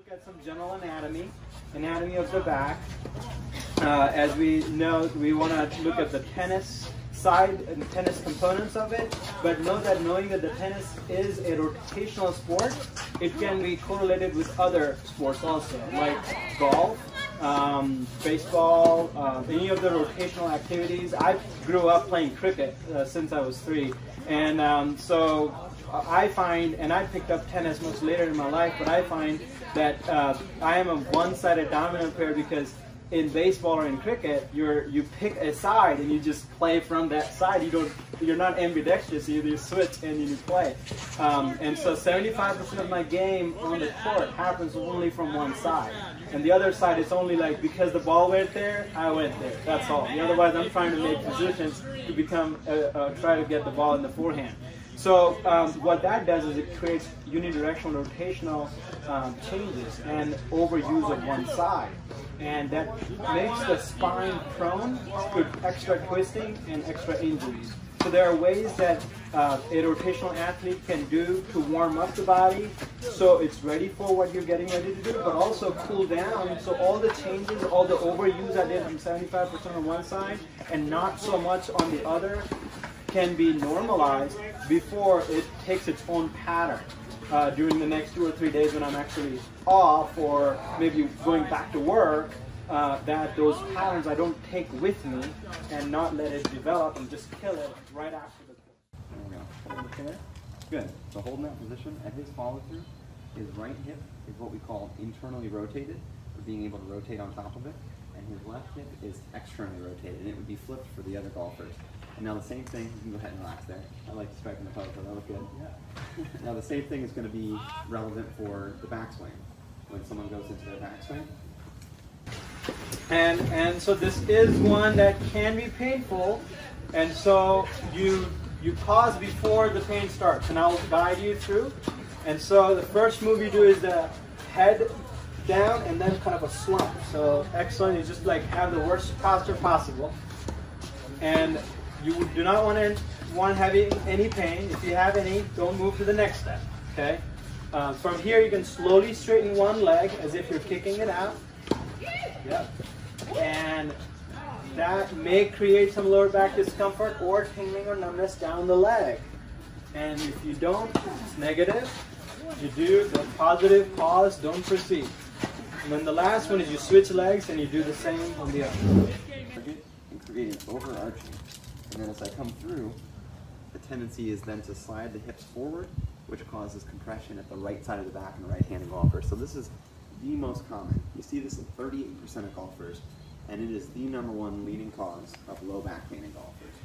look at some general anatomy of the back. As we know, we want to look at the tennis side and tennis components of it, but know that knowing that the tennis is a rotational sport, it can be correlated with other sports also, like golf, baseball, any of the rotational activities. I grew up playing cricket since I was 3, and so I find, and I picked up tennis much later in my life, but I find that I am a one-sided dominant player because in baseball or in cricket, you pick a side and you just play from that side. You're not ambidextrous. You switch and you play. And so 75% of my game on the court happens only from one side, and the other side it's only like because the ball went there, I went there. That's all. Otherwise, I'm trying to make positions to become try to get the ball in the forehand. So what that does is it creates unidirectional rotational changes and overuse of one side. And that makes the spine prone to extra twisting and extra injuries. So there are ways that a rotational athlete can do to warm up the body so it's ready for what you're getting ready to do, but also cool down so all the changes, all the overuse I did from 75% on one side and not so much on the other can be normalized before it takes its own pattern during the next 2 or 3 days when I'm actually off or maybe going back to work, that those patterns I don't take with me and not let it develop and just kill it right after the course. There we go. Good. So holding that position at his follow through, his right hip is what we call internally rotated, for being able to rotate on top of it, and his left hip is externally rotated, and it would be flipped for the other golfers. And now the same thing, you can go ahead and relax there. I like to strike in the pose, so that was good. Yeah. Now the same thing is going to be relevant for the backswing. When someone goes into their backswing. And so this is one that can be painful, and so you pause before the pain starts, and I'll guide you through. And so the first move you do is the head down and then kind of a slump. So excellent, you just like have the worst posture possible. And you do not want having any pain. If you have any, don't move to the next step, okay? From here, you can slowly straighten one leg as if you're kicking it out. Yep. And that may create some lower back discomfort or tingling or numbness down the leg. And if you don't, it's negative. You do the positive, pause, don't proceed. And then the last one is you switch legs and you do the same on the other. And create an overarching. And then as I come through, the tendency is then to slide the hips forward, which causes compression at the right side of the back in right-handed golfers. So this is the most common. You see this in 38% of golfers, and it is the #1 leading cause of low back pain in golfers.